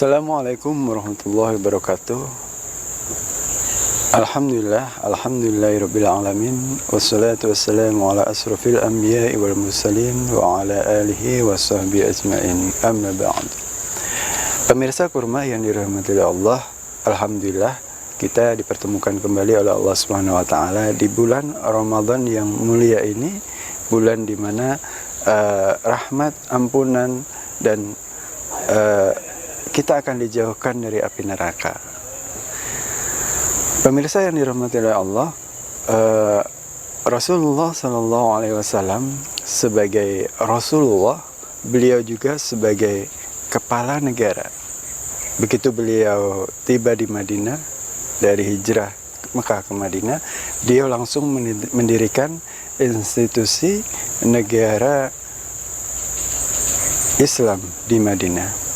Assalamualaikum warahmatullahi wabarakatuh. Alhamdulillahirabbil alamin, wassalatu wassalamu ala asrofil anbiya'i wal mursalin wa ala alihi wa sahbihi ajmain. Amma ba'd. Pemirsa kurma yang dirahmati Allah, alhamdulillah kita dipertemukan kembali oleh Allah Subhanahu wa taala di bulan Ramadan yang mulia ini, bulan di mana rahmat, ampunan dan kita akan dijauhkan dari api neraka. Pemirsa yang dirahmati oleh Allah, Rasulullah Sallallahu Alaihi Wasallam sebagai Rasulullah, beliau juga sebagai kepala negara. Begitu beliau tiba di Madinah dari hijrah Mekah ke Madinah, dia langsung mendirikan institusi negara Islam di Madinah.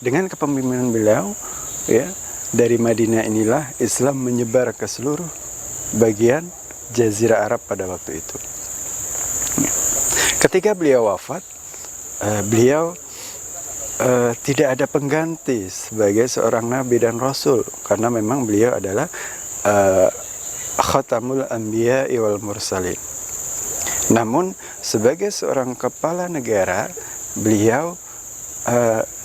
Dengan kepemimpinan beliau, ya, dari Madinah inilah Islam menyebar ke seluruh bagian Jazirah Arab pada waktu itu. Ketika beliau wafat, beliau tidak ada pengganti sebagai seorang nabi dan rasul, karena memang beliau adalah khatamul anbiya'i wal mursalin. Namun sebagai seorang kepala negara, beliau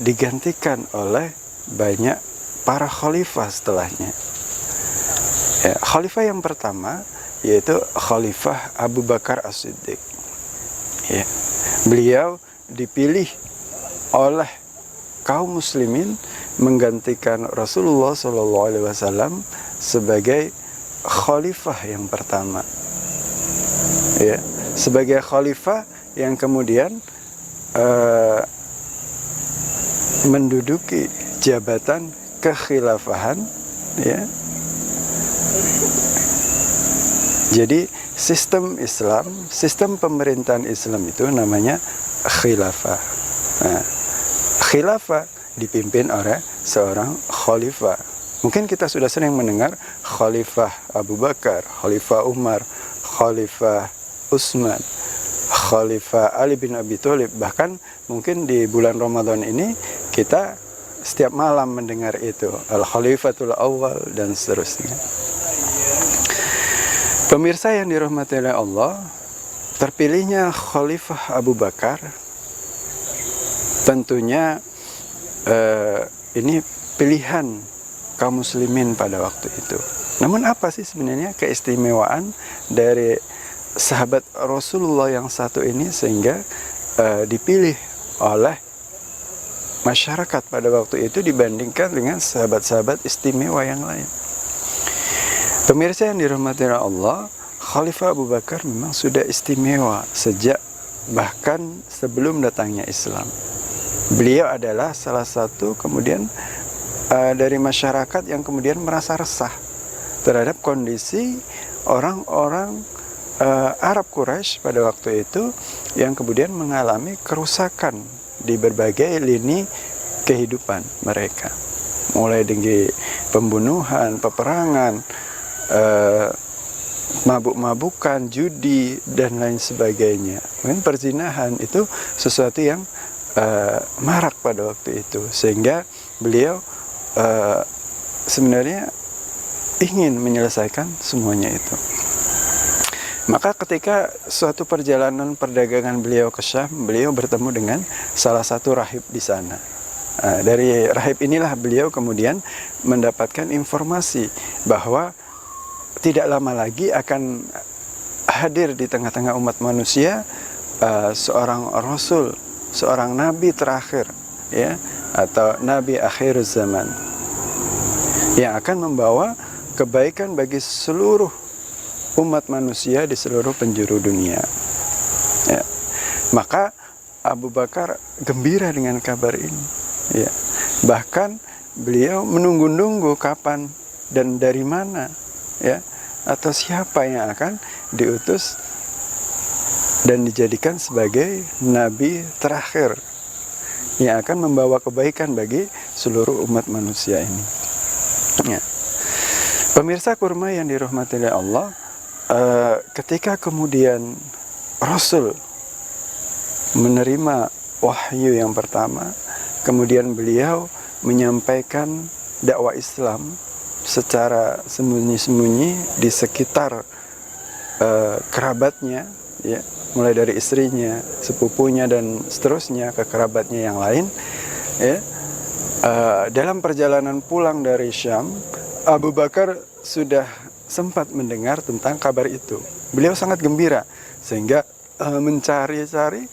digantikan oleh banyak para khalifah setelahnya. Ya, khalifah yang pertama yaitu Khalifah Abu Bakar As-Siddiq. Ya, beliau dipilih oleh kaum muslimin menggantikan Rasulullah SAW sebagai khalifah yang pertama. Ya, sebagai khalifah yang kemudian menduduki jabatan kekhilafahan, ya. Jadi sistem Islam, sistem pemerintahan Islam itu namanya khilafah. Nah, khilafah dipimpin oleh seorang khalifah. Mungkin kita sudah sering mendengar Khalifah Abu Bakar, Khalifah Umar, Khalifah Utsman, Khalifah Ali bin Abi Thalib. Bahkan mungkin di bulan Ramadan ini kita setiap malam mendengar itu, Al-Khalifatul Awwal dan seterusnya. Pemirsa yang dirahmati oleh Allah, terpilihnya Khalifah Abu Bakar tentunya ini pilihan kaum muslimin pada waktu itu. Namun apa sih sebenarnya keistimewaan dari sahabat Rasulullah yang satu ini sehingga dipilih oleh masyarakat pada waktu itu dibandingkan dengan sahabat-sahabat istimewa yang lain? Pemirsa yang dirahmati Allah, Khalifah Abu Bakar memang sudah istimewa sejak bahkan sebelum datangnya Islam. Beliau adalah salah satu kemudian dari masyarakat yang kemudian merasa resah terhadap kondisi orang-orang Arab Quraisy pada waktu itu yang kemudian mengalami kerusakan di berbagai lini kehidupan mereka, mulai dari pembunuhan, peperangan, mabuk-mabukan, judi dan lain sebagainya. Mungkin perzinahan itu sesuatu yang marak pada waktu itu, sehingga beliau sebenarnya ingin menyelesaikan semuanya itu. Maka ketika suatu perjalanan perdagangan beliau ke Syam, beliau bertemu dengan salah satu rahib di sana. Dari rahib inilah beliau kemudian mendapatkan informasi bahwa tidak lama lagi akan hadir di tengah-tengah umat manusia seorang rasul, seorang nabi terakhir, ya, atau nabi akhir zaman, yang akan membawa kebaikan bagi seluruh umat manusia di seluruh penjuru dunia. Ya. Maka Abu Bakar gembira dengan kabar ini. Ya. Bahkan beliau menunggu-nunggu kapan dan dari mana, ya, atau siapa yang akan diutus dan dijadikan sebagai nabi terakhir yang akan membawa kebaikan bagi seluruh umat manusia ini. Ya. Pemirsa kurma yang dirahmati oleh Allah, ketika kemudian Rasul menerima wahyu yang pertama, kemudian beliau menyampaikan dakwah Islam secara sembunyi-sembunyi di sekitar kerabatnya, ya, mulai dari istrinya, sepupunya, dan seterusnya ke kerabatnya yang lain, ya. Dalam perjalanan pulang dari Syam, Abu Bakar sudah sempat mendengar tentang kabar itu. Beliau sangat gembira sehingga mencari-cari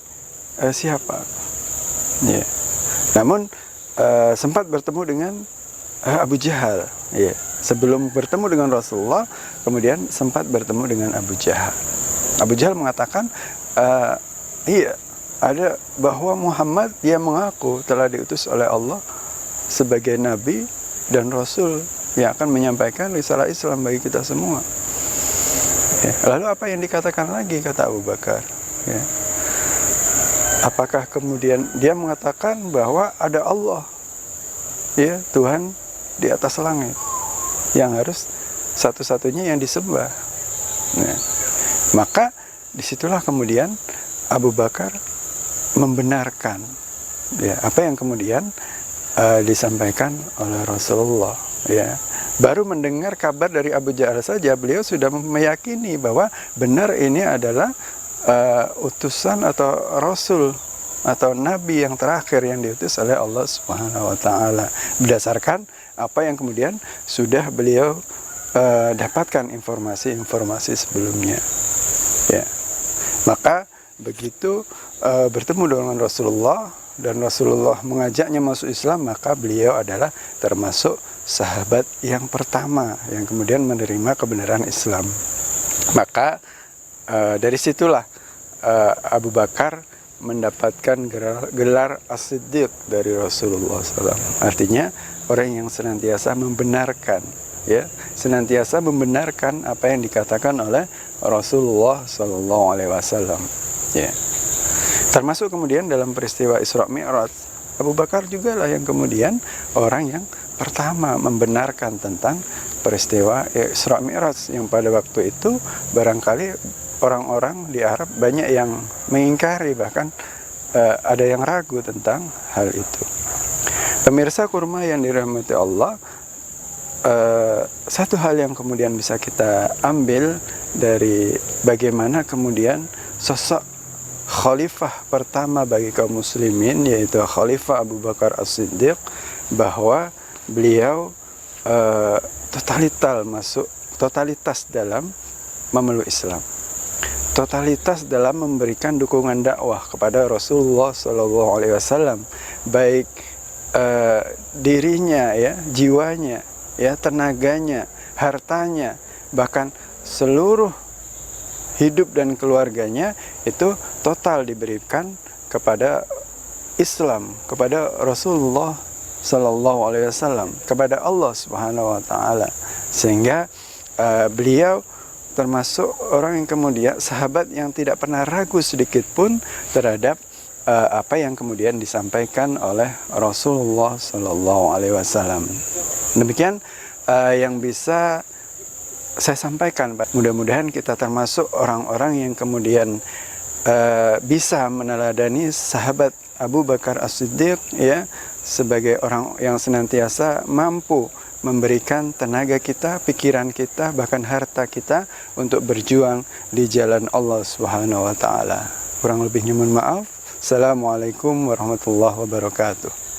siapa, ya. Namun sempat bertemu dengan Abu Jahal, ya. Sebelum bertemu dengan Rasulullah, kemudian sempat bertemu dengan Abu Jahal. Abu Jahal mengatakan, iya, ada bahwa Muhammad, dia mengaku telah diutus oleh Allah sebagai Nabi dan Rasul yang akan menyampaikan risalah Islam bagi kita semua. Ya. Lalu apa yang dikatakan lagi, kata Abu Bakar? Ya. Apakah kemudian dia mengatakan bahwa ada Allah, ya, Tuhan di atas langit, yang harus satu-satunya yang disembah. Nah, maka disitulah kemudian Abu Bakar membenarkan, ya, apa yang kemudian disampaikan oleh Rasulullah, ya. Baru mendengar kabar dari Abu Jahal saja, beliau sudah meyakini bahwa benar ini adalah utusan atau Rasul atau Nabi yang terakhir yang diutus oleh Allah Subhanahu wa Ta'ala, berdasarkan apa yang kemudian sudah beliau dapatkan informasi-informasi sebelumnya, ya. Maka begitu bertemu dengan Rasulullah dan Rasulullah mengajaknya masuk Islam, maka beliau adalah termasuk sahabat yang pertama yang kemudian menerima kebenaran Islam. Maka dari situlah Abu Bakar mendapatkan gelar As-Siddiq dari Rasulullah SAW. Artinya orang yang senantiasa membenarkan, ya, senantiasa membenarkan apa yang dikatakan oleh Rasulullah SAW, ya. Termasuk kemudian dalam peristiwa Isra Mi'raj, Abu Bakar juga lah yang kemudian orang yang pertama membenarkan tentang peristiwa Isra Mi'raj, yang pada waktu itu barangkali orang-orang di Arab banyak yang mengingkari, bahkan ada yang ragu tentang hal itu. Pemirsa kurma yang dirahmati Allah, satu hal yang kemudian bisa kita ambil dari bagaimana kemudian sosok khalifah pertama bagi kaum muslimin, yaitu Khalifah Abu Bakar As-Siddiq, bahwa beliau totalitas dalam memeluk Islam, totalitas dalam memberikan dukungan dakwah kepada Rasulullah SAW, baik dirinya, ya, jiwanya, ya, tenaganya, hartanya, bahkan seluruh hidup dan keluarganya itu total diberikan kepada Islam, kepada Rasulullah SAW, kepada Allah Subhanahu wa Ta'ala, sehingga beliau termasuk orang yang kemudian sahabat yang tidak pernah ragu sedikit pun terhadap apa yang kemudian disampaikan oleh Rasulullah SAW. Demikian yang bisa saya sampaikan. Mudah-mudahan kita termasuk orang-orang yang kemudian bisa meneladani sahabat Abu Bakar As-Siddiq, ya, sebagai orang yang senantiasa mampu memberikan tenaga kita, pikiran kita, bahkan harta kita untuk berjuang di jalan Allah Subhanahu wa Ta'ala. Kurang lebihnya mohon maaf. Assalamualaikum warahmatullahi wabarakatuh.